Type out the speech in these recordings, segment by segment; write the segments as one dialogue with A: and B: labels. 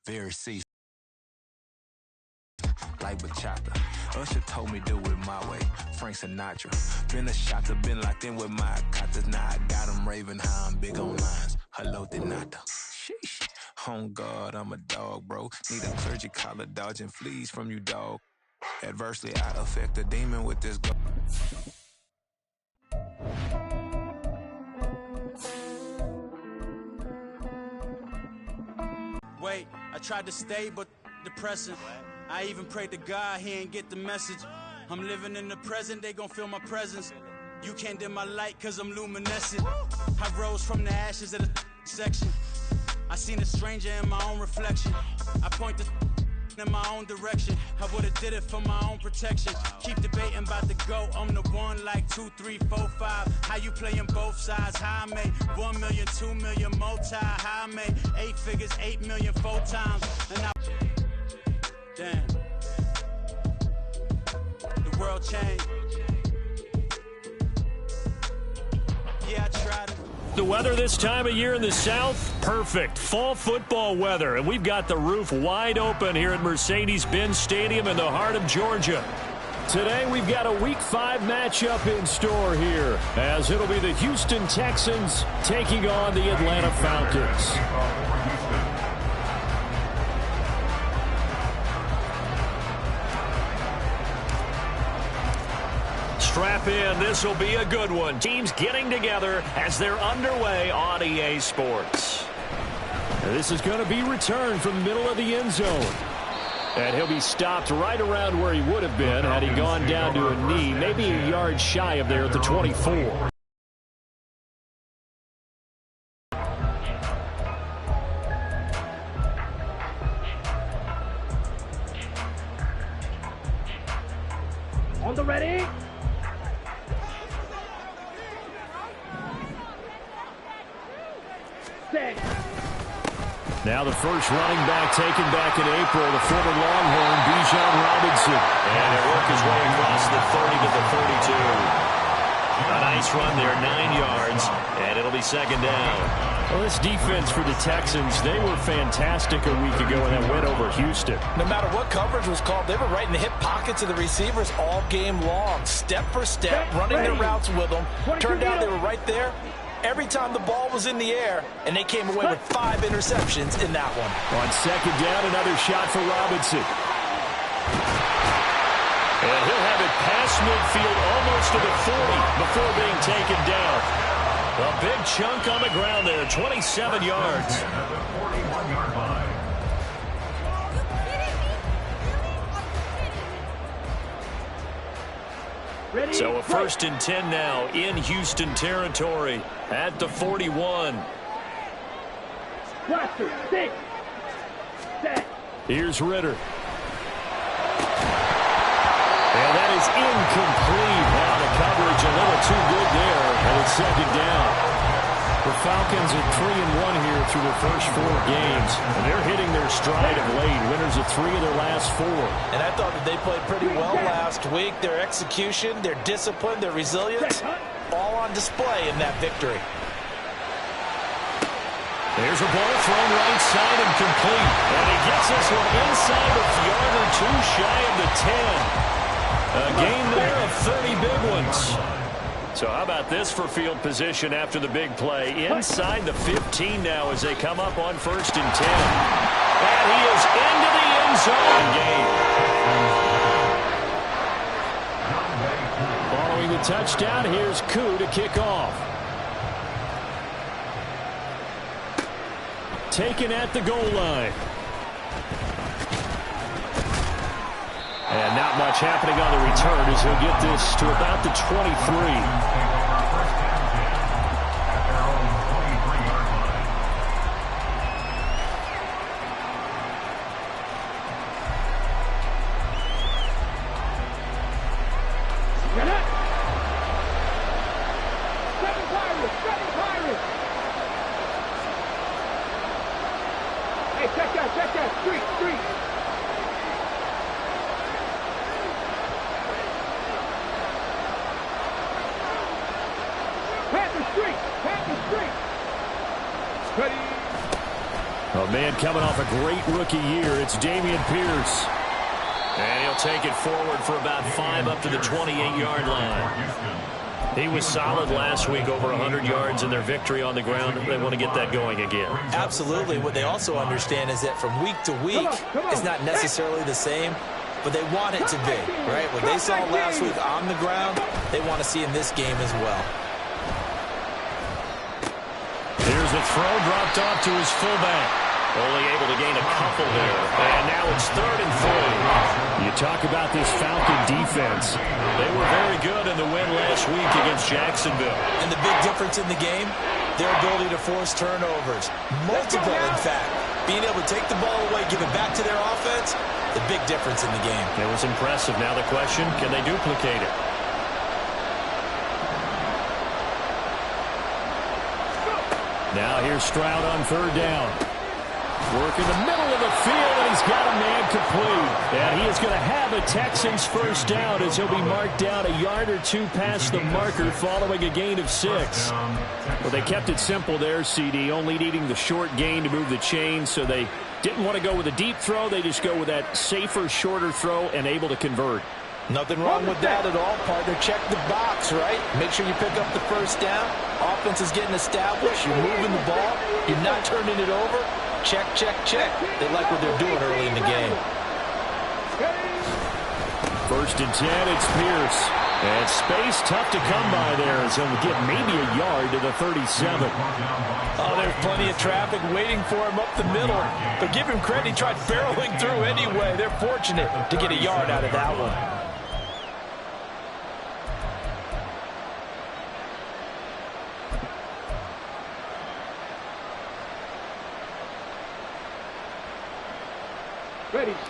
A: very seasoned. Like bachata. Usher told me do it my way. Frank Sinatra. Been a shotter, been locked in with my cotters. Now I got them raving how I'm big on lines. Hello, de nada. Sheesh. On God, I'm a dog, bro. Need a clergy collar dodging fleas from you, dog. Adversely, I affect a demon with this go.
B: Wait, I tried to stay, but depressing. I even prayed to God, he ain't get the message. I'm living in the present, they gon' feel my presence. You can't dim my light, cause I'm luminescent. I rose from the ashes of the section. I seen a stranger in my own reflection. I point the in my own direction. I would've did it for my own protection. Keep debating about the GOAT. I'm the one like 2, 3, 4, 5. How you playing both sides? How I made 1 million, 2 million multi. How I made 8 figures, 8 million 4 times. And I damn. The world changed. Yeah, I tried it.
C: The weather this time of year in the South, perfect. Fall football weather, and we've got the roof wide open here at Mercedes-Benz Stadium in the heart of Georgia. Today, we've got a Week 5 matchup in store here, as it'll be the Houston Texans taking on the Atlanta Falcons. Strap in, this will be a good one. Teams getting together as they're underway on EA Sports. And this is going to be returned from the middle of the end zone. And he'll be stopped right around where he would have been had he gone down to a knee, maybe a yard shy of there at the 24.
D: On the ready.
C: Now the first running back taken back in April, the former Longhorn, Bijan Robinson. And he'll work his way across the 30 to the 32. A nice run there, 9 yards, and it'll be second down. Well, this defense for the Texans, they were fantastic a week ago in that win over Houston.
E: No matter what coverage was called, they were right in the hip pockets of the receivers all game long, step for step, running their routes with them. Turned out they were right there every time the ball was in the air, and they came away with 5 interceptions in that one.
C: On second down, another shot for Robinson. And he'll have it past midfield almost to the 40 before being taken down. A big chunk on the ground there, 27 yards. So a 1st and 10 now in Houston territory at the 41. Here's Ritter. And that is incomplete. Now the coverage a little too good there, and it's second down. The Falcons are 3-1 here through their first 4 games, and they're hitting their stride of late. Winners of 3 of their last 4.
E: And I thought that they played pretty well last week. Their execution, their discipline, their resilience, all on display in that victory.
C: There's a ball thrown right side and complete. And he gets this one inside a yard or 2 shy of the 10. A game there of 30 big ones. So how about this for field position after the big play? Inside the 15 now as they come up on 1st and 10. And he is into the end zone game. Following the touchdown, here's Koo to kick off. Taken at the goal line. And not much happening on the return as he'll get this to about the 23. Man coming off a great rookie year, it's Dameon Pierce. And he'll take it forward for about 5 up to the 28-yard line. He was solid last week, over 100 yards in their victory on the ground. They want to get that going again. Absolutely. What they also understand is that from week to week, it's not necessarily the same, but they want it to be, right? What they saw last week on the ground, they want to see in this game as well. Here's a throw dropped off to his fullback. Only able to gain a couple there. And now it's 3rd and 3. You talk about this Falcon defense. They were very good in the win last week against Jacksonville. And the big difference in the game, their ability to force turnovers. Multiple, in fact. Being able to take the ball away, give it back to their offense, the big difference in the game. It was impressive. Now the question, can they duplicate it? Now here's Stroud on 3rd down. Work in the middle of the field, and he's got a man complete. And he is going to have a Texans first down as he'll be marked down a yard or 2 past the marker following a gain of 6. Well, they kept it simple there, CD, only needing the short gain to move the chain, so they didn't want to go with a deep throw. They just go with that safer, shorter throw and able to convert. Nothing wrong with that at all, partner. Check the box, right? Make sure you pick up the first down. Offense is getting established. You're moving the ball. You're not turning it over. Check, check, check. They like what they're doing early in the game. 1st and 10, it's Pierce. And space tough to come by there as he'll get maybe a yard to the 37. Oh, there's plenty of traffic waiting for him up the middle. But give him credit, he tried barreling through anyway. They're fortunate to get a yard out of that one.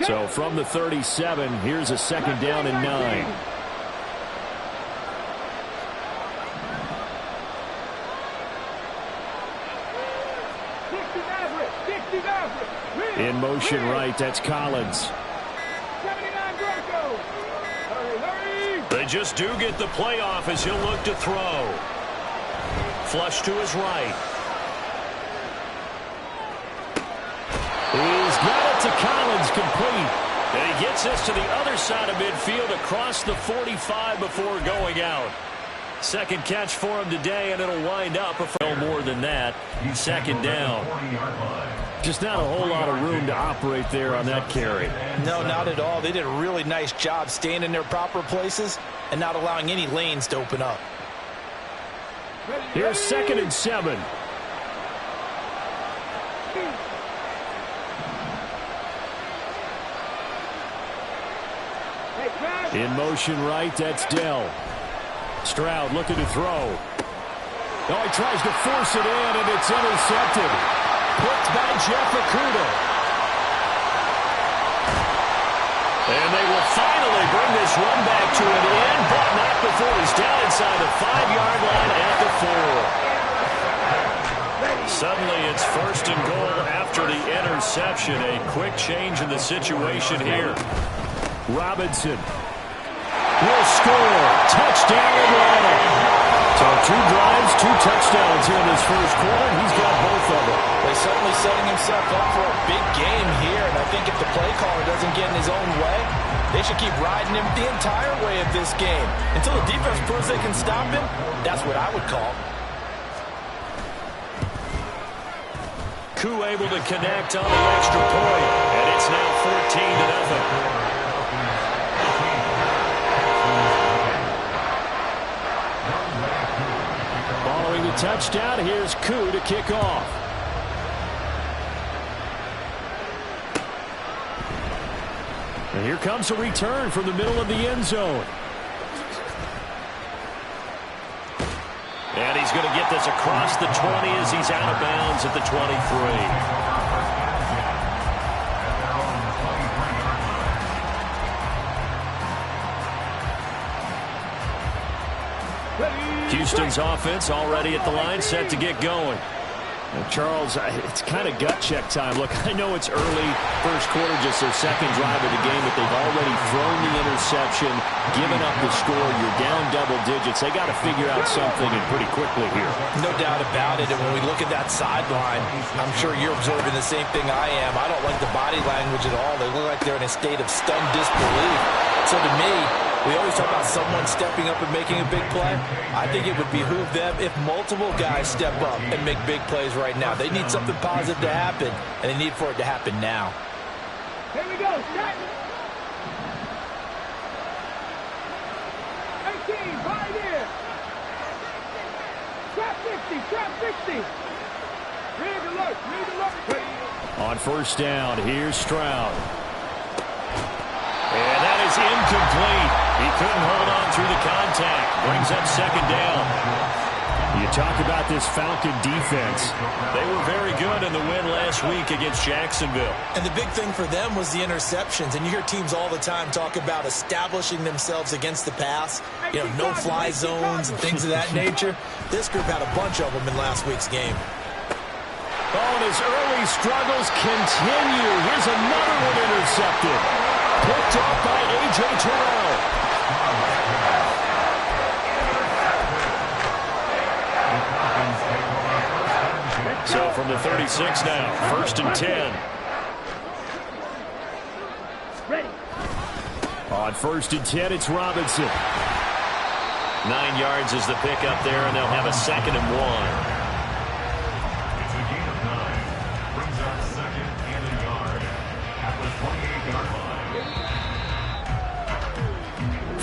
C: So from the 37, here's a 2nd down and 9. In motion right, that's Collins. They just do get the playoff as he'll look to throw. Flush to his right. He's got it to Collins, complete. And he gets this to the other side of midfield across the 45 before going out. 2nd catch for him today, and it'll wind up a more than that. 2nd down. Just not a whole lot of room to operate there on that carry. No, not at all. They did a really nice job staying in their proper places and not allowing any lanes to open up. Here's 2nd and 7. In motion right, that's Dell. Stroud looking to throw. Oh, he tries to force it in, and it's intercepted. Picked by Jeff Okudah. And they will finally bring this run back to an end, but not before he's down inside the 5-yard line at the 4. Suddenly it's 1st and goal after the interception. A quick change in the situation here. Robinson will score. Touchdown Atlanta. So 2 drives, 2 touchdowns here in this first quarter. He's got both of them. He's certainly setting himself up for a big game here. And I think if the play caller doesn't get in his own way, they should keep riding him the entire way of this game. Until the defense proves they can stop him, that's what I would call. Koo able to connect on the extra point. And it's now 14-0. Following the touchdown, here's Koo to kick off. And here comes a return from the middle of the end zone. And he's going to get this across the 20 as he's out of bounds at the 23. Houston's offense already at the line, set to get going. Charles, it's kind of gut check time. Look, I know it's early, first quarter, just their second drive of the game, but they've already thrown the interception, given up the score. You're down double digits. They got to figure out something, and pretty quickly here.
E: No doubt about it. And when we look at that sideline, I'm sure you're observing the same thing I am. I don't like the body language at all. They look like they're in a state of stunned disbelief. So to me, we always talk about someone stepping up and making a big play. I think it would behoove them if multiple guys step up and make big plays right now. They need something positive to happen, and they need for it to happen now.
D: Here we go. Set. 18, 5 here. Trap 60, trap 60. Read alert.
C: On first down, here's Stroud. And that is incomplete. He couldn't hold on through the contact. Brings up second down. You talk about this Falcon defense. They were very good in the win last week against Jacksonville.
E: And the big thing for them was the interceptions. And you hear teams all the time talk about establishing themselves against the pass. You know, no-fly zones and things of that nature. This group had a bunch of them in last week's game.
C: Oh, and his early struggles continue. Here's another one intercepted. Picked off by A.J. Terrell. So from the 36 now, first and 10.
D: Ready.
C: On first and 10, it's Robinson. 9 yards is the pickup there, and they'll have a second and 1.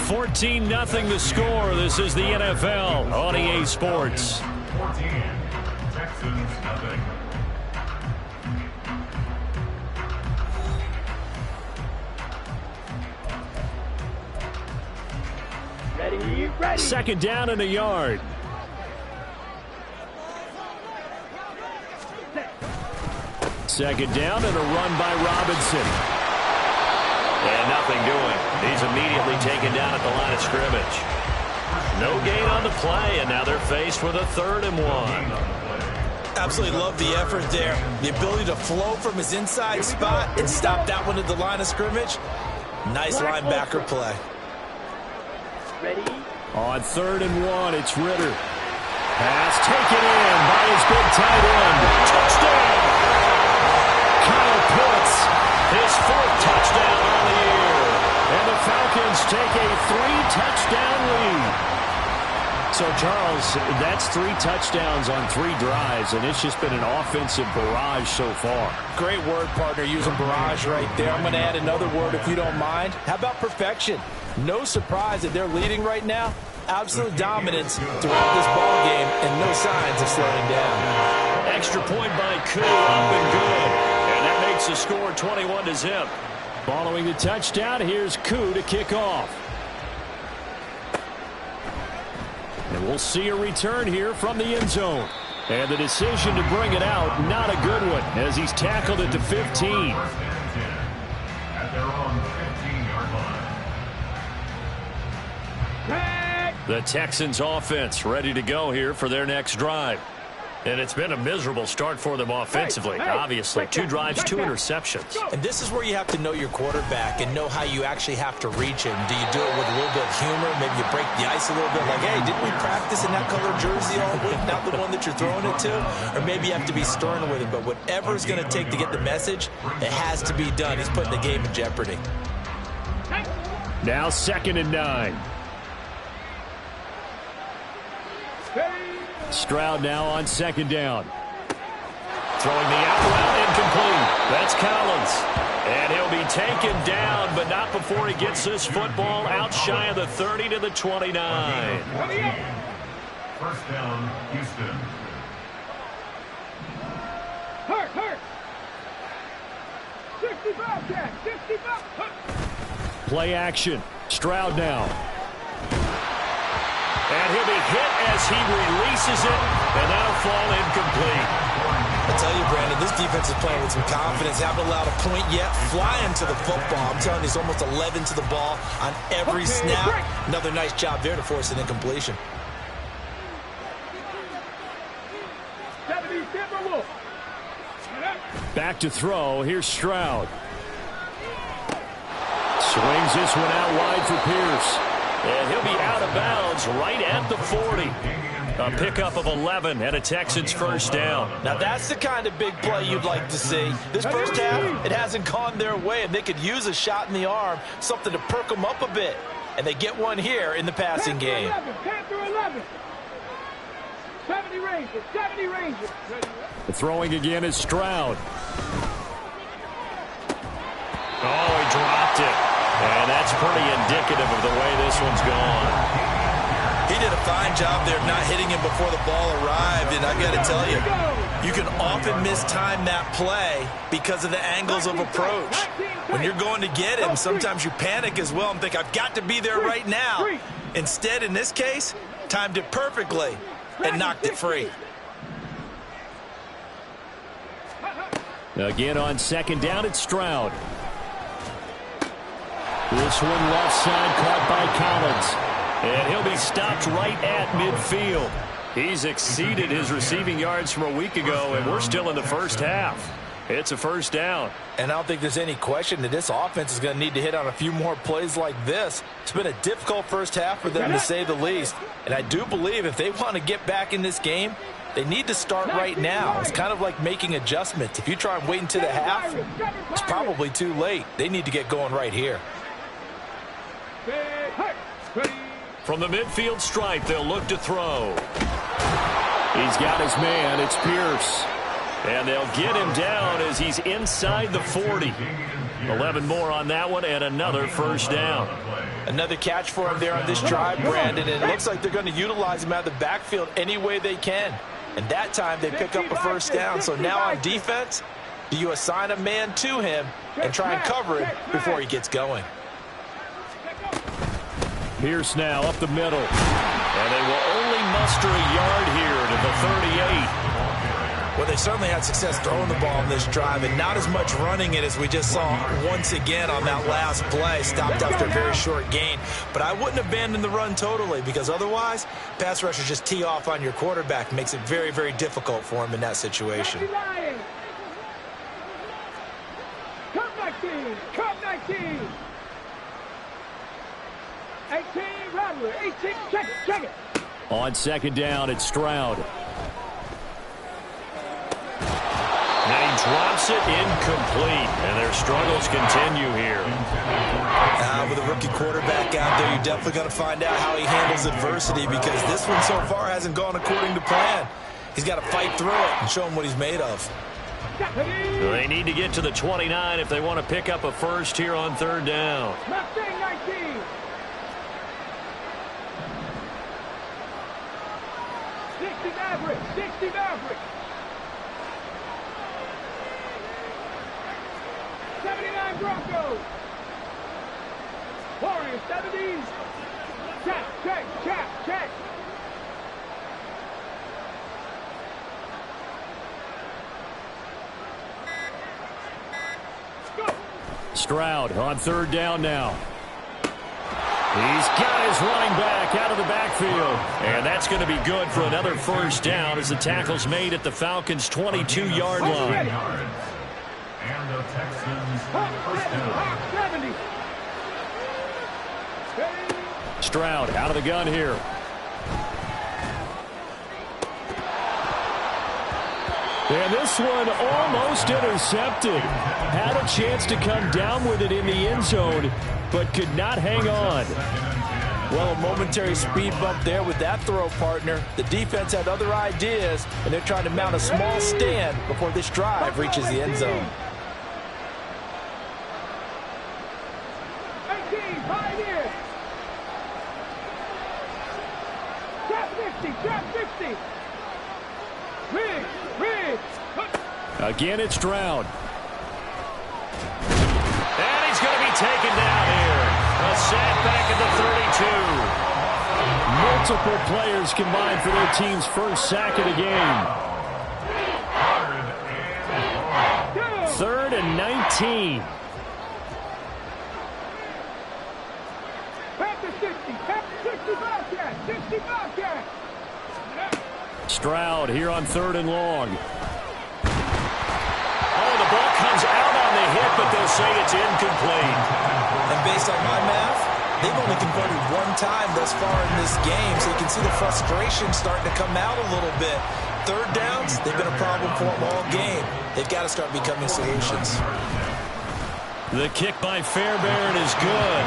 C: 14-0 the score. This is the NFL on EA Sports.
F: 14, Texans nothing.
D: Ready.
C: Second down and a yard. Second down and a run by Robinson. And nothing doing. He's immediately taken down at the line of scrimmage. No gain on the play, and now they're faced with a 3rd and 1.
E: Absolutely love the effort there. The ability to flow from his inside spot and stop that one at the line of scrimmage. Nice linebacker play.
D: Ready.
C: On 3rd and 1, it's Ritter. Pass taken in by his big tight end. Touchdown! Kyle Pitts, his 4th touchdown on the year. And the Falcons take a 3-touchdown lead. So, Charles, that's 3 touchdowns on 3 drives, and it's just been an offensive barrage so far.
E: Great word, partner, using barrage right there. I'm going to add another word if you don't mind. How about perfection? No surprise that they're leading right now. Absolute dominance throughout this ball game and no signs of slowing down.
C: Extra point by Koo, up and good. And that makes the score 21-0. Following the touchdown, here's Koo to kick off. And we'll see a return here from the end zone. And the decision to bring it out, not a good one, as he's tackled at the 15.
F: First and 10 at their own 15-yard line.
C: The Texans offense ready to go here for their next drive. And it's been a miserable start for them offensively. Obviously, 2 drives, 2 interceptions.
E: And this is where you have to know your quarterback and know how you actually have to reach him. Do you do it with a little bit of humor? Maybe you break the ice a little bit like, hey, didn't we practice in that color jersey all week? Not the one that you're throwing it to? Or maybe you have to be stern with him. But whatever it's going to take to get the message, it has to be done. He's putting the game in jeopardy.
C: Now 2nd and 9. Stroud now on 2nd down. Throwing the out route incomplete. That's Collins. And he'll be taken down, but not before he gets this football out shy of the 30 to the 29.
F: First down, Houston.
D: Hurt. 65, Jack. 65.
C: Play action. Stroud now. And he'll be hit as he releases it, and that'll fall incomplete.
E: I tell you, Brandon, this defense is playing with some confidence. Haven't allowed a point yet. Flying to the football. I'm telling you, it's almost 11 to the ball on every snap. Another nice job there to force an incompletion.
D: 70, Timberwolf.
C: Back to throw. Here's Stroud. Swings this one out wide for Pierce. And he'll be out of bounds right at the 40. A pickup of 11 and a Texans first down.
E: Now that's the kind of big play you'd like to see. This first half, it hasn't gone their way, and they could use a shot in the arm, something to perk them up a bit. And they get one here in the passing game.
D: 10 through 11. 70 Rangers, 70 Rangers.
C: The throwing again is Stroud. Oh, he dropped it. And that's pretty indicative of the way this one's gone.
E: He did a fine job there of not hitting him before the ball arrived, and I've got to tell you, you can often mistime that play because of the angles of approach. When you're going to get him, sometimes you panic as well and think, I've got to be there right now. Instead, in this case, timed it perfectly and knocked it free.
C: Again on second down, it's Stroud. This one left side caught by Collins. And he'll be stopped right at midfield. He's exceeded his receiving yards from a week ago, and we're still in the first half. It's a first down.
E: And I don't think there's any question that this offense is going to need to hit on a few more plays like this. It's been a difficult first half for them, to say the least. And I do believe if they want to get back in this game, they need to start right now. It's kind of like making adjustments. If you try and wait until the half, it's probably too late. They need to get going right here.
C: From the midfield stripe, they'll look to throw. He's got his man. It's Pierce. And they'll get him down as he's inside the 40. 11 more on that one and another first down.
E: Another catch for him there on this drive, Brandon. And it looks like they're going to utilize him out of the backfield any way they can. And that time they pick up a first down. So now on defense, do you assign a man to him and try and cover it before he gets going?
C: Pierce now up the middle. And they will only muster a yard here to the 38.
E: Well, they certainly had success throwing the ball in this drive and not as much running it as we just saw once again on that last play. Stopped after a very short gain. But I wouldn't abandon the run totally, because otherwise, pass rushers just tee off on your quarterback. Makes it very, very difficult for him in that situation.
D: Come 19, come 19. 18, Rattler, 18, check it.
C: On second down, it's Stroud. And he drops it incomplete, and their struggles continue here.
E: With a rookie quarterback out there, you're definitely going to find out how he handles adversity, because this one so far hasn't gone according to plan. He's got to fight through it and show him what he's made of.
C: They need to get to the 29 if they want to pick up a first here on third down.
D: 19. 60 Maverick. 79 Broncos. Warriors, 70s. Check. Go.
C: Stroud on third down now. He's got his running back out of the backfield. And that's going to be good for another first down as the tackle's made at the Falcons' 22-yard line.
F: And the Texans first down.
D: 70.
C: Stroud out of the gun here. And this one almost intercepted. Had a chance to come down with it in the end zone, but could not hang on.
E: Well, a momentary speed bump there with that throw, partner. The defense had other ideas, and they're trying to mount a small stand before this drive reaches the end zone.
D: 18, Pioneers. Trap 50. Riggs.
C: Again, it's Stroud. And he's going to be taken down here. A sack back at the 32. Multiple players combined for their team's first sack of the game. 3rd and 19.
D: Panther 60 Bobcat.
C: Stroud here on 3rd and long. Oh, the comes out on the hit, but they'll say it's incomplete.
E: And based on my math, they've only converted one time thus far in this game, so you can see the frustration starting to come out a little bit. Third downs, they've been a problem for them all game. They've got to start becoming solutions.
C: The kick by Fairbairn is good.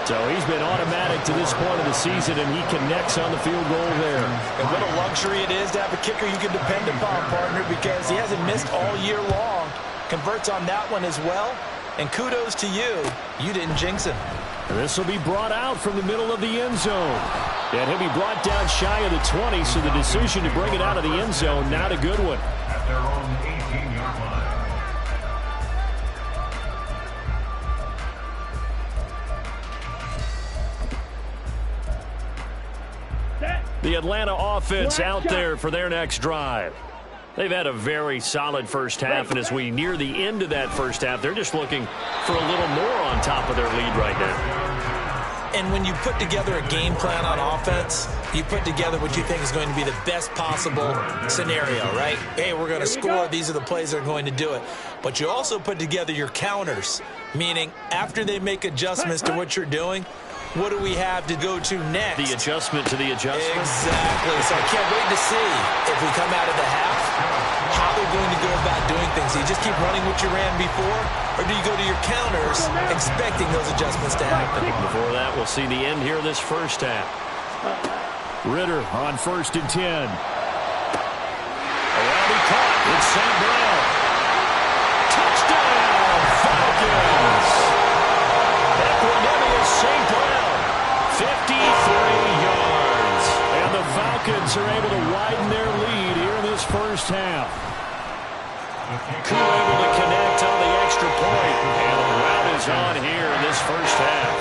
C: So he's been automatic to this point of the season, and he connects on the field goal there.
E: And what a luxury it is to have a kicker you can depend upon, partner, because he hasn't missed all year long. Converts on that one as well. And kudos to you. You didn't jinx him.
C: And this will be brought out from the middle of the end zone. And he'll be brought down shy of the 20, so the decision to bring it out of the end zone, not a good one.
F: At their own 18-yard line.
C: The Atlanta offense out there for their next drive. They've had a very solid first half, and as we near the end of that first half, they're just looking for a little more on top of their lead right now.
E: And when you put together a game plan on offense, you put together what you think is going to be the best possible scenario, right? Hey, we're going to score. These are the plays that are going to do it. But you also put together your counters, meaning after they make adjustments to what you're doing, what do we have to go to next?
C: The adjustment to the adjustment.
E: Exactly. So I can't wait to see if we come out of the half, how they're going to go about doing things. Do you just keep running what you ran before, or do you go to your counters expecting those adjustments to happen?
C: Before that, we'll see the end here of this first half. Ritter on 1st and 10. Around he caught. It's St. Brown. Touchdown, Falcons. Equanimous St. Brown. 53 yards. And the Falcons are able to widen their lead here in this first half. Koo able to connect on the extra point. And the route is on here in this first half.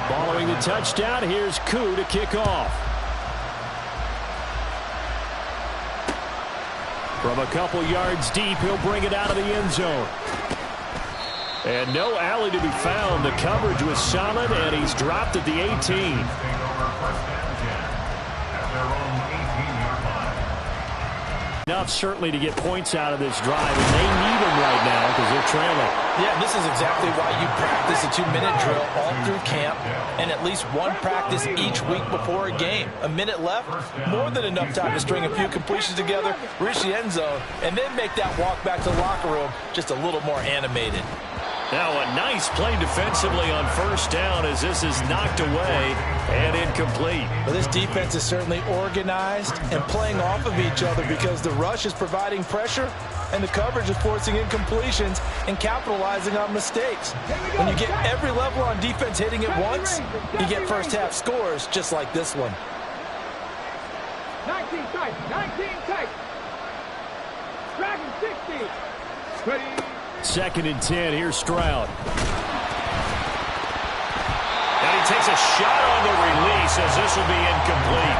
C: Following the touchdown, here's Koo to kick off. From a couple yards deep, he'll bring it out of the end zone. And no alley to be found. The coverage was solid, and he's dropped at the 18. Enough certainly to get points out of this drive, and they need them right now because they're trailing.
E: Yeah, this is exactly why you practice a 2-minute drill all through camp and at least one practice each week before a game. A minute left, more than enough time to string a few completions together, reach the end zone, and then make that walk back to the locker room just a little more animated.
C: Now a nice play defensively on first down as this is knocked away and incomplete.
E: Well, this defense is certainly organized and playing off of each other because the rush is providing pressure and the coverage is forcing incompletions and capitalizing on mistakes. When you get every level on defense hitting it once, you get first half scores just like this one.
D: 19 tight, 19 tight. Dragon 60. Ready.
C: 2nd and 10, here's Stroud. And he takes a shot on the release as this will be incomplete.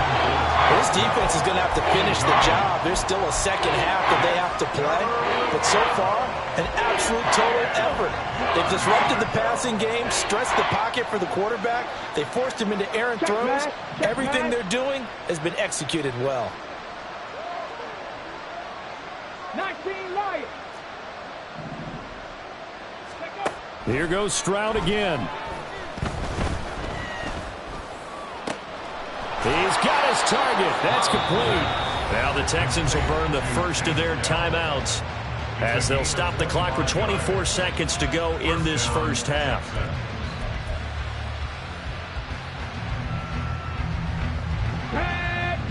E: This defense is going to have to finish the job. There's still a second half that they have to play. But so far, an absolute total effort. They've disrupted the passing game, stressed the pocket for the quarterback. They forced him into errant throws. Everything they're doing has been executed well.
D: 19 Lions.
C: Here goes Stroud again. He's got his target. That's complete. Now the Texans will burn the first of their timeouts as they'll stop the clock with 24 seconds to go in this first half.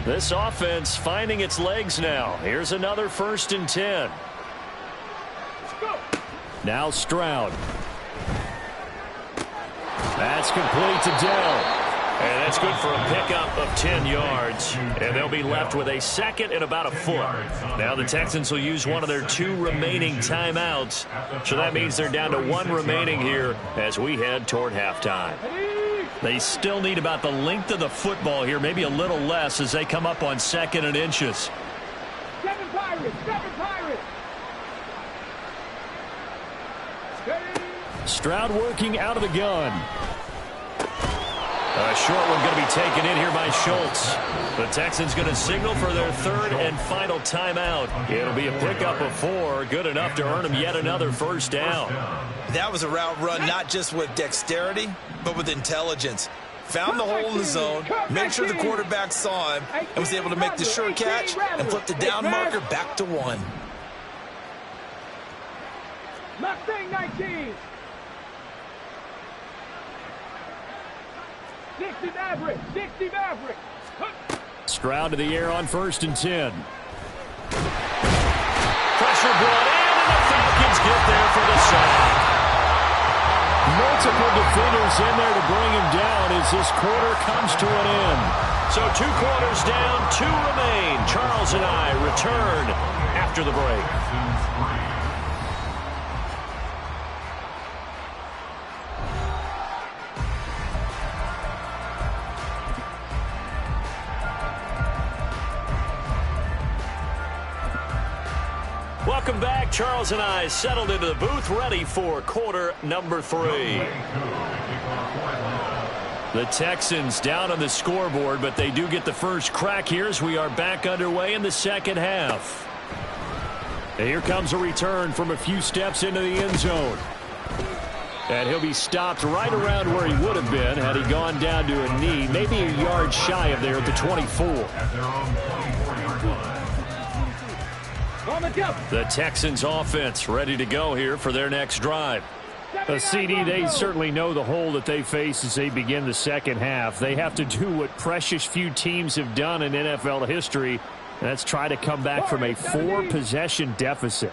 C: This offense finding its legs now. Here's another 1st and 10. Now Stroud. That's complete to Dell. And that's good for a pickup of 10 yards. And they'll be left with a second and about a foot. Now the Texans will use one of their 2 remaining timeouts. So that means they're down to 1 remaining here as we head toward halftime. They still need about the length of the football here, maybe a little less as they come up on 2nd and inches.
D: 7 Pirates, 7 Pirates.
C: Stroud working out of the gun. A short one going to be taken in here by Schultz. The Texans going to signal for their third and final timeout. It'll be a pickup of 4, good enough to earn them yet another first down.
E: That was a route run not just with dexterity, but with intelligence. Found the hole in the zone, made sure the quarterback saw him, and was able to make the sure catch and flip the down marker back to 1.
D: Mustang 19. 60 Maverick. 60 Maverick.
C: Stroud to the air on 1st and 10. Pressure brought in, and the Falcons get there for the sack. Multiple defenders in there to bring him down as this quarter comes to an end. So 2 quarters down, 2 remain. Charles and I return after the break. Welcome back. Charles and I settled into the booth, ready for quarter number 3. The Texans down on the scoreboard, but they do get the first crack here as we are back underway in the second half. And here comes a return from a few steps into the end zone. And he'll be stopped right around where he would have been had he gone down to a knee, maybe a yard shy of there at the 24. The Texans offense ready to go here for their next drive. CD, they certainly know the hole that they face as they begin the second half. They have to do what precious few teams have done in NFL history, and that's try to come back from a 4-possession deficit.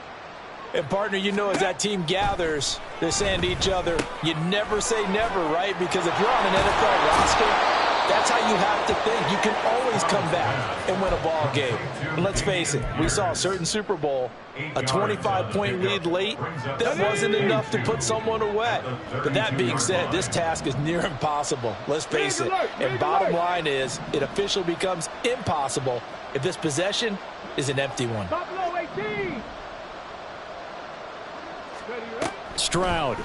E: And, partner, you know as that team gathers, they're saying to each other, you never say never, right? Because if you're on an NFL roster, that's how you have to think. You can always come back and win a ball game. And let's face it, we saw a certain Super Bowl, a 25-point lead late. That wasn't enough to put someone away. But that being said, this task is near impossible. Let's face it. And bottom line is, it officially becomes impossible if this possession is an empty one.
C: Stroud.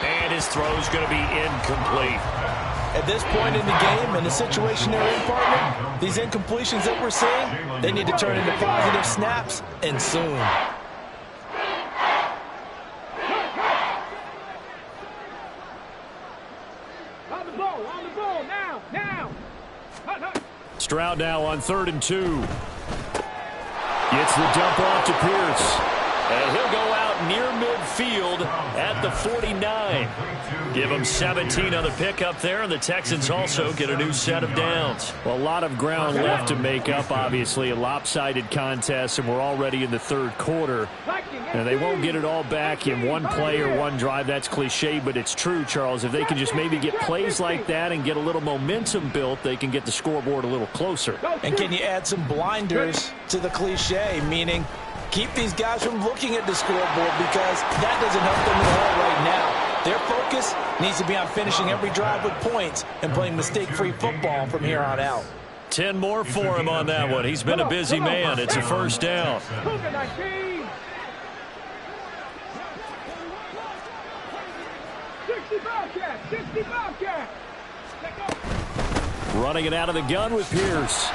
C: And his throw's going to be incomplete.
E: At this point in the game and the situation they're in, partner, these incompletions that we're seeing, they need to turn into positive snaps, and soon.
D: On the ball, now.
C: Stroud now on 3rd and 2. Gets the dump off to Pierce. And he'll go out near midfield at the 49. Give him 17 on the pickup there, and the Texans also get a new set of downs. Well, a lot of ground left to make up, obviously. A lopsided contest, and we're already in the 3rd quarter. And they won't get it all back in one play or one drive. That's cliche, but it's true, Charles. If they can just maybe get plays like that and get a little momentum built, they can get the scoreboard a little closer.
E: And can you add some blinders to the cliche, meaning keep these guys from looking at the scoreboard, because that doesn't help them at all right now. Their focus needs to be on finishing every drive with points and playing mistake-free football from here on out.
C: 10 more for him on that one. He's been a busy man. It's a first down. Running it out of the gun with Pierce.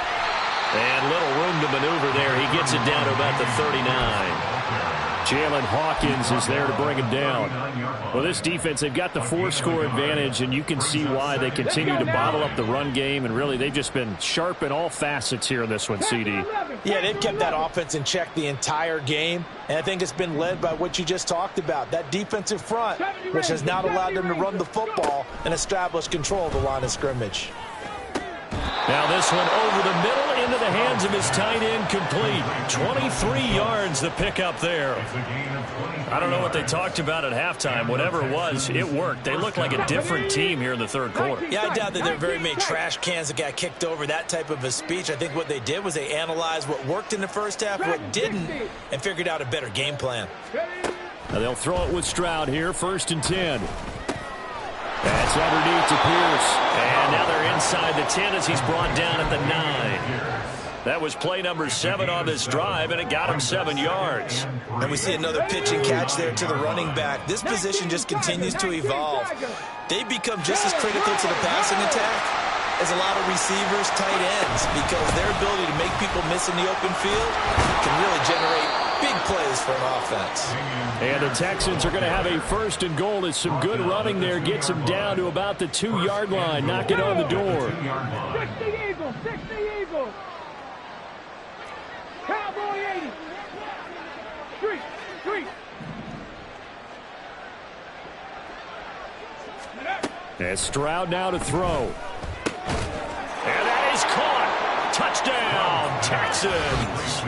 C: And little room to maneuver there. He gets it down to about the 39. Jalen Hawkins is there to bring him down. Well, this defense, they've got the 4-score advantage, and you can see why they continue to bottle up the run game, and really they've just been sharp in all facets here in this one, CD.
E: Yeah, they've kept that offense in check the entire game, and I think it's been led by what you just talked about, that defensive front, which has not allowed them to run the football and establish control of the line of scrimmage.
C: Now this one over the middle into the hands of his tight end, complete. 23 yards the pickup there. I don't know what they talked about at halftime. Whatever it was, it worked. They look like a different team here in the 3rd quarter.
E: Yeah, I doubt that there are very many trash cans that got kicked over, that type of a speech. I think what they did was they analyzed what worked in the first half, what didn't, and figured out a better game plan.
C: Now they'll throw it with Stroud here, 1st and 10. That's underneath to Pierce. And now they're inside the 10 as he's brought down at the 9. That was play number 7 on this drive, and it got him 7 yards.
E: And we see another pitch and catch there to the running back. This position just continues to evolve. They become just as critical to the passing attack as a lot of receivers, tight ends, because their ability to make people miss in the open field can really generate big plays for an offense.
C: And the Texans are going to have a 1st and goal as some good running there gets them down to about the 2-yard line, knocking on the door.
D: 60 Eagles, 60 Eagles. Cowboy 80. Street.
C: And Stroud now to throw. And that is caught. Touchdown, Texans.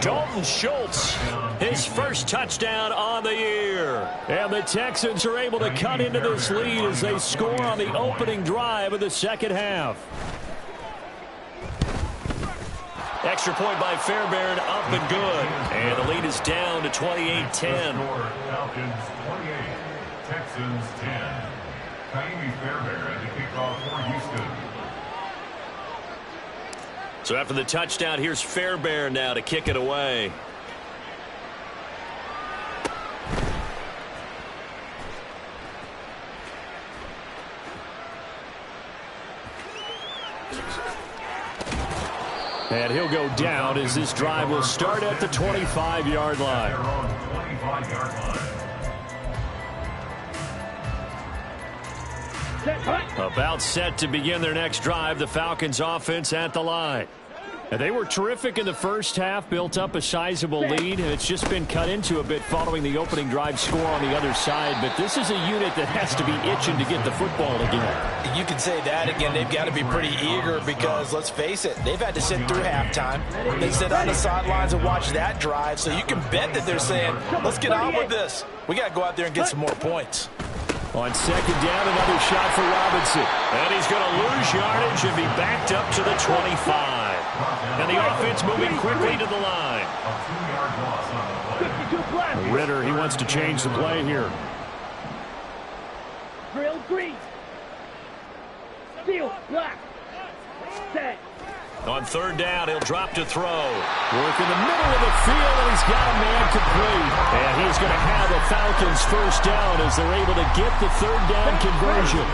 C: Dalton Schultz, his first touchdown on the year. And the Texans are able to cut into this lead as they score on the opening drive of the second half. Extra point by Fairbairn, up and good. And the lead is down to 28-10.
F: Falcons 28, Texans 10. PeeWee Fairbairn to kick off for Houston.
C: So after the touchdown, here's Fairbairn now to kick it away. And he'll go down as this drive will start at the 25-yard line.
F: They're on the 25-yard line.
C: About set to begin their next drive, the Falcons offense at the line. And they were terrific in the first half, built up a sizable lead, and it's just been cut into a bit following the opening drive score on the other side. But this is a unit that has to be itching to get the football again.
E: You can say that again. They've got to be pretty eager because, let's face it, they've had to sit through halftime. They sit on the sidelines and watch that drive, so you can bet that they're saying, let's get on with this. We got to go out there and get some more points.
C: On second down, another shot for Robinson. And he's going to lose yardage and be backed up to the 25. And the offense moving quickly to the line. Ritter, he wants to change the play here.
D: Drill green. Steel black. Set.
C: On third down, he'll drop to throw. Work in the middle of the field, and he's got a man complete. And he's going to have the Falcons first down as they're able to get the third down conversion.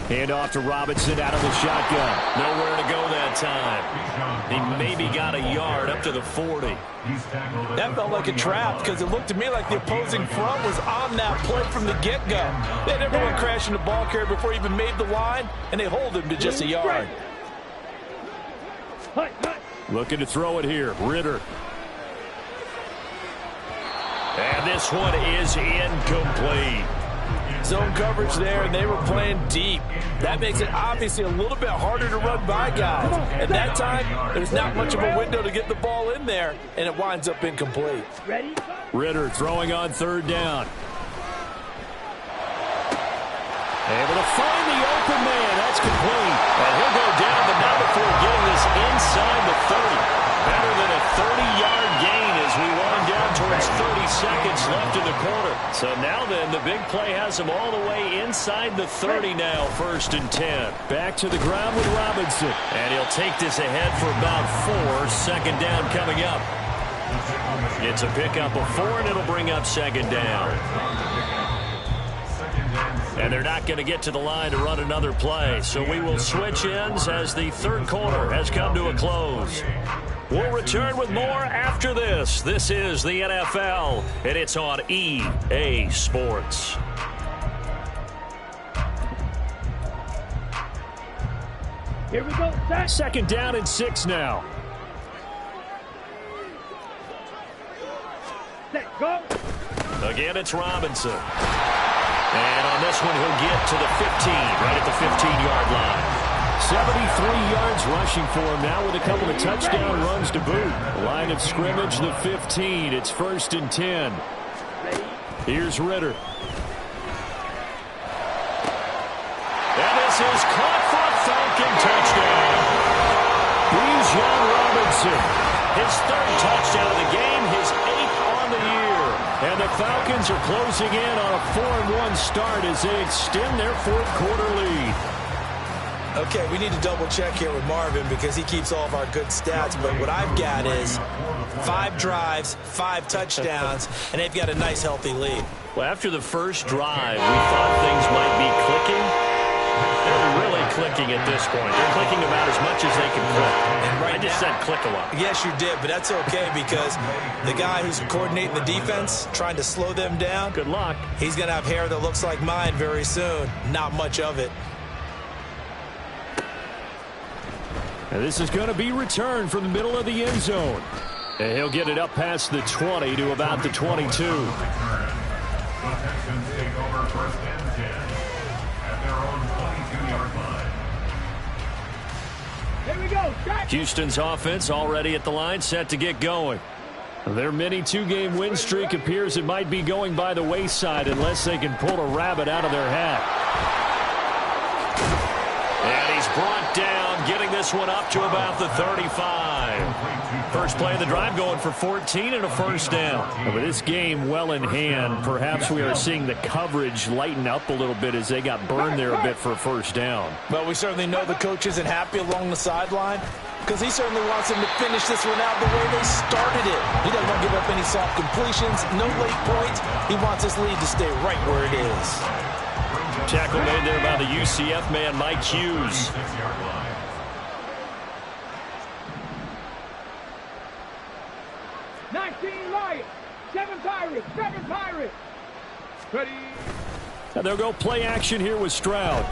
C: Hand off to Robinson out of the shotgun. Nowhere to go that time. He maybe got a yard up to the 40.
E: That felt like a trap because it looked to me like the opposing front was on that play from the get-go. They had everyone crashing the ball carrier before he even made the line, and they hold him to just a yard.
C: Looking to throw it here. Ritter. And this one is incomplete.
E: Zone coverage there, and they were playing deep. That makes it obviously a little bit harder to run by guys. At that time, there's not much of a window to get the ball in there, and it winds up incomplete.
C: Ritter throwing on third down. Able to find the open man. That's complete. And he'll go down, but not before getting this inside the 30. Better than a 30-yard gain as we wind down towards 30 seconds left in the quarter. So now then, the big play has him all the way inside the 30 now, 1st and 10. Back to the ground with Robinson. And he'll take this ahead for about 4. Second down coming up. It's a pickup of 4, and it'll bring up second down. And they're not going to get to the line to run another play. So we will switch ends as the third quarter has come to a close. We'll return with more after this. This is the NFL, and it's on EA Sports.
D: Here we go.
C: Second down and 6 now.
D: Set. Go.
C: Again, it's Robinson. And on this one, he'll get to the 15, right at the 15-yard line. 73 yards rushing for him now with a couple of touchdown runs to boot. Line of scrimmage, the 15. It's 1st and 10. Here's Ritter. And this is caught for a Falcon touchdown. Bijan Robinson. His 3rd touchdown of the game, his 8th on the year. And the Falcons are closing in on a 4-1 start as they extend their fourth quarter lead.
E: Okay, we need to double check here with Marvin because he keeps all of our good stats. But what I've got is 5 drives, 5 touchdowns, and they've got a nice, healthy lead.
C: Well, after the first drive, we thought things might be clicking. They're really clicking at this point. They're clicking about as much as they can click. And I just said click a lot.
E: Yes, you did, but that's okay because the guy who's coordinating the defense, trying to slow them down.
C: Good luck.
E: He's going to have hair that looks like mine very soon. Not much of it.
C: And this is going to be returned from the middle of the end zone. And he'll get it up past the 20 to about the 22.
F: The Texans take over first and 10 at their own 22-yard line.
D: Here we go.
C: Houston's offense already at the line, set to get going. Their mini 2-game win streak appears it might be going by the wayside unless they can pull a rabbit out of their hat. And he's brought down, getting this one up to about the 35. First play of the drive going for 14 and a first down. With this game well in hand, perhaps we are seeing the coverage lighten up a little bit as they got burned there a bit for a first down.
E: But we certainly know the coach isn't happy along the sideline because he certainly wants them to finish this one out the way they started it. He doesn't want to give up any soft completions, no late points. He wants his lead to stay right where it is.
C: Tackle made there by the UCF man, Mike Hughes.
D: 19 Lions, 7 Pirates, 7 Pirates. Ready.
C: And they'll go play action here with Stroud.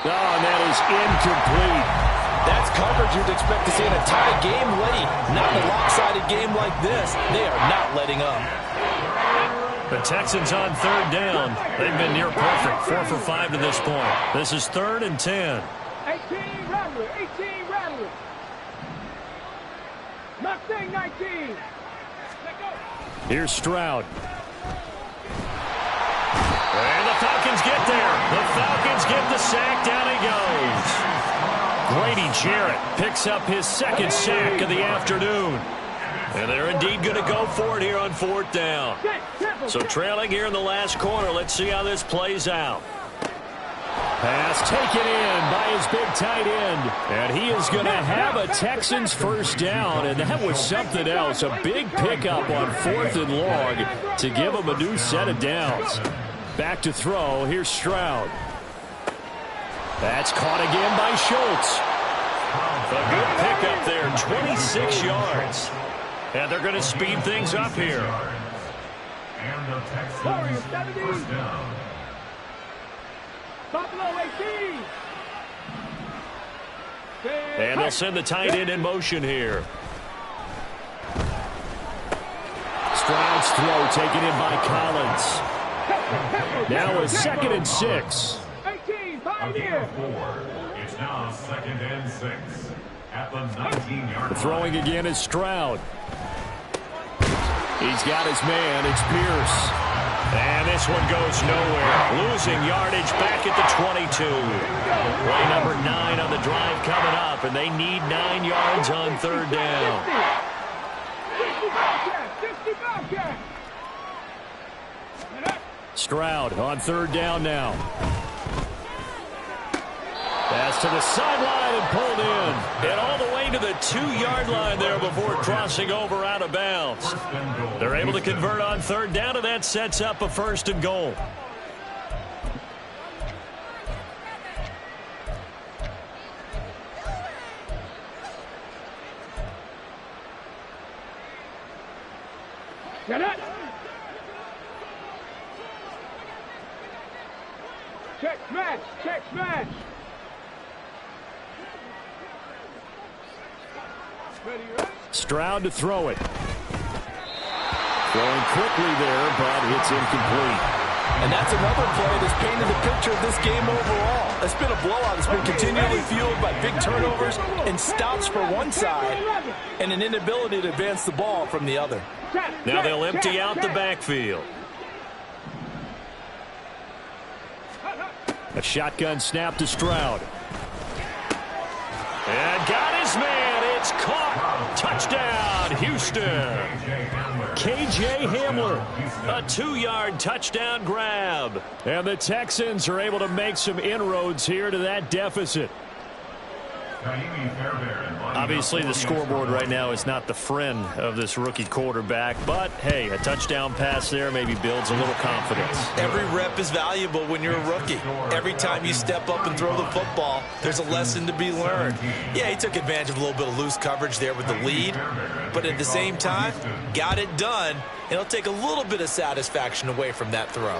C: Oh, and that is incomplete.
E: That's coverage you'd expect to see in a tie game late. Not in a lopsided game like this. They are not letting up.
C: The Texans on third down. They've been near perfect. 4 for 5 to this point. This is 3rd and 10.
D: 18 Rattler, 18 Rattler. Mustang 19.
C: Here's Stroud. And the Falcons get there. The Falcons get the sack. Down he goes. Grady Jarrett picks up his 2nd sack of the afternoon. And they're indeed going to go for it here on 4th down. So trailing here in the last quarter. Let's see how this plays out. Pass taken in by his big tight end. And he is going to have a Texans first down. And that was something else. A big pickup on 4th and long to give him a new set of downs. Back to throw. Here's Stroud. That's caught again by Schultz. A good pickup there. 26 yards. And they're going to speed things up here.
F: And the Texans first down.
D: Buffalo 18.
C: And they'll send the tight end in motion here. Stroud's throw taken in by Collins. Now a 2nd and 6.
D: 18,
F: A gain of 4. It's now 2nd and 6 at the 19-yard line.
C: Throwing again is Stroud. He's got his man. It's Pierce. And this one goes nowhere. Losing yardage back at the 22. Play number 9 on the drive coming up, and they need 9 yards on 3rd down.
D: 55.
C: Stroud on 3rd down now. Pass to the sideline and pulled in. And all the way to the 2-yard line there before crossing over out of bounds. They're able to convert on 3rd down, and that sets up a 1st and goal.
D: Get it. Check smash, check smash.
C: Stroud to throw it. Throwing quickly there, but it's incomplete.
E: And that's another play that's painted the picture of this game overall. It's been a blowout. It's been continually fueled by big turnovers and stops for one side and an inability to advance the ball from the other.
C: Now they'll empty out the backfield. A shotgun snap to Stroud. And got his man. It's caught. Touchdown. touchdown, Houston. KJ Hamler, a 2-yard touchdown grab. And the Texans are able to make some inroads here to that deficit. Obviously, the scoreboard right now is not the friend of this rookie quarterback, but hey, a touchdown pass there maybe builds a little confidence.
E: Every rep is valuable when you're a rookie. Every time you step up and throw the football, there's a lesson to be learned. Yeah, he took advantage of a little bit of loose coverage there with the lead, but at the same time, got it done. It'll take a little bit of satisfaction away from that throw.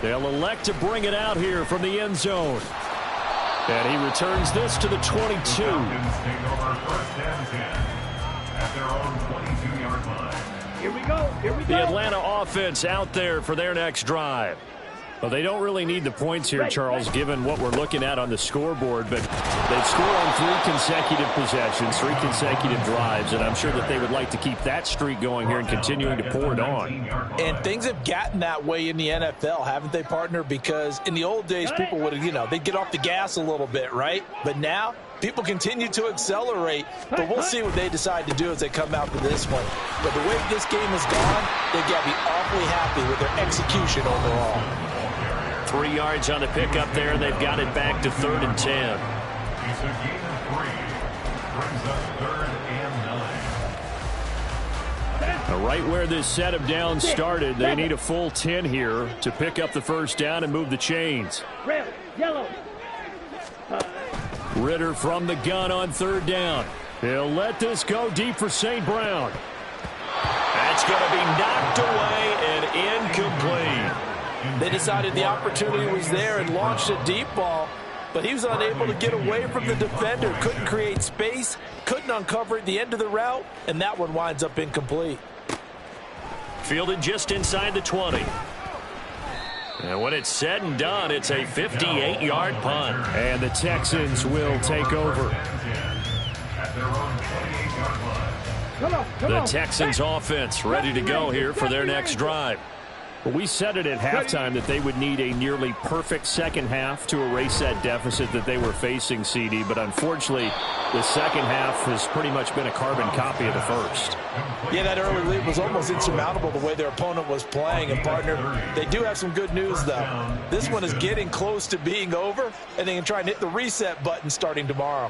C: They'll elect to bring it out here from the end zone. And he returns this to the 22.
D: Here we go. Here we go.
C: The Atlanta offense out there for their next drive. Well, they don't really need the points here, Charles, given what we're looking at on the scoreboard. But they've scored on 3 consecutive possessions, 3 consecutive drives, and I'm sure that they would like to keep that streak going here and continuing to pour it on.
E: And things have gotten that way in the NFL, haven't they, partner? Because in the old days, people would, they'd get off the gas a little bit, right? But now, people continue to accelerate. But we'll see what they decide to do as they come out for this one. But the way this game has gone, they've got to be awfully happy with their execution overall.
C: 3 yards on the pickup there. They've got it back to 3rd and 10.
F: It's a gain of 3. Brings up 3rd and 9.
C: Right where this set of downs started, they need a full 10 here to pick up the first down and move the chains.
D: Red, yellow.
C: Ritter from the gun on 3rd down. He'll let this go deep for St. Brown. That's going to be knocked away and incomplete.
E: They decided the opportunity was there and launched a deep ball, but he was unable to get away from the defender. Couldn't create space, couldn't uncover at the end of the route, and that one winds up incomplete.
C: Fielded just inside the 20. And when it's said and done, it's a 58-yard punt. And the Texans will take over. The Texans offense ready to go here for their next drive. Well, we said it at halftime that they would need a nearly perfect second half to erase that deficit that they were facing, CD. But unfortunately, the second half has pretty much been a carbon copy of the first.
E: Yeah, that early lead was almost insurmountable the way their opponent was playing. And, partner, they do have some good news, though. This one is getting close to being over, and they can try and hit the reset button starting tomorrow.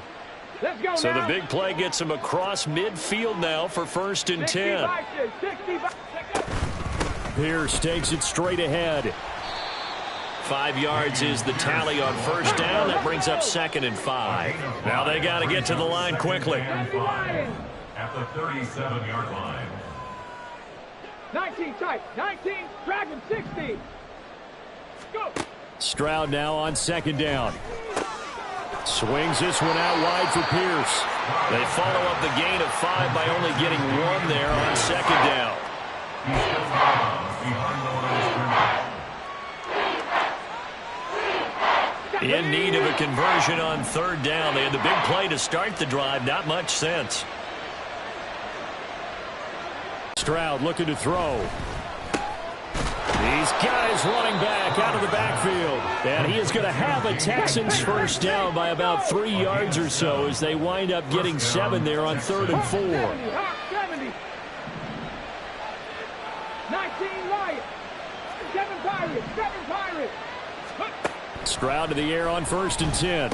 D: Let's go
C: so
D: now.
C: The big play gets them across midfield now for 1st and 10.
D: 65.
C: Pierce takes it straight ahead. 5 yards is the tally on 1st down. That brings up 2nd and 5. Now they got to get to the line quickly.
F: At the 37-yard line.
D: 19 tight. 19. Dragon 60. Go.
C: Stroud now on 2nd down. Swings this one out wide for Pierce. They follow up the gain of 5 by only getting 1 there on 2nd down. In need of a conversion on 3rd down. They had the big play to start the drive. Not much sense. Stroud looking to throw. These guys running back out of the backfield. And he is going to have a Texans first down by about 3 yards or so as they wind up getting 7 there on 3rd and 4.
D: 70. 19 Lions. 7 Pirates. 7 Pirates.
C: Stroud to the air on 1st and 10.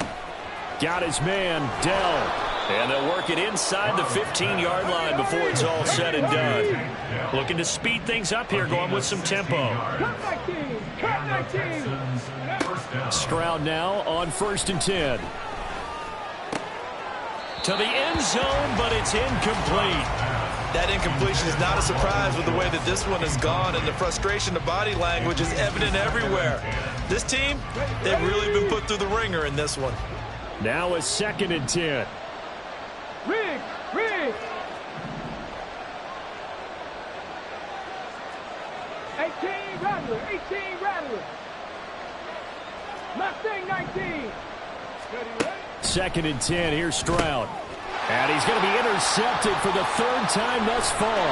C: Got his man, Dell. And they'll work it inside the 15-yard line before it's all said and done. Looking to speed things up here, going with some tempo. Stroud now on 1st and 10. To the end zone, but it's incomplete.
E: That incompletion is not a surprise with the way that this one has gone, and the frustration, the body language is evident everywhere. This team, they've really been put through the ringer in this one.
C: Now a 2nd and 10.
D: Rig. 18 Rattler. Mustang 19.
C: 2nd and 10. Here's Stroud. And he's going to be intercepted for the 3rd time thus far.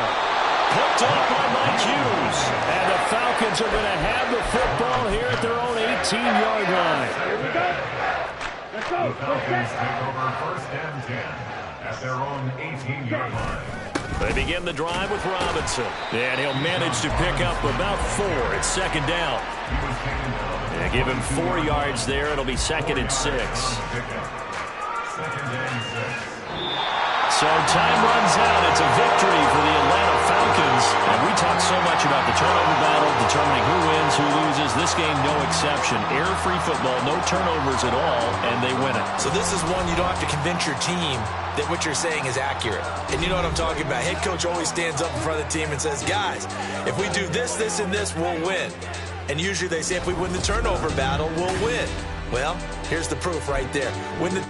C: Picked up by Mike Hughes. And the Falcons are going to have the football here at their own 18-yard line.
D: Here we go. Let's go.
F: The Falcons take over 1st and 10. at their own 18-yard line.
C: They begin the drive with Robinson. And he'll manage to pick up about 4 at second down. They give him 4 yards there. It'll be 2nd and 6. So time runs out. It's a victory for the Atlanta Falcons. And we talk so much about the turnover battle, determining who wins, who loses. This game, no exception. Error-free football, no turnovers at all, and they win it.
E: So this is one you don't have to convince your team that what you're saying is accurate. And you know what I'm talking about. Head coach always stands up in front of the team and says, guys, if we do this, this, and this, we'll win. And usually they say if we win the turnover battle, we'll win. Well, here's the proof right there. Win the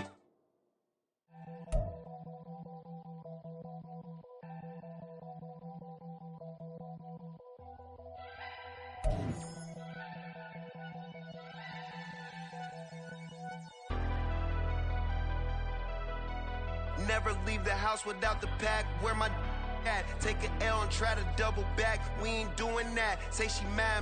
G: Never leave the house without the pack. Where my at? Take an L and try to double back. We ain't doing that. Say she mad.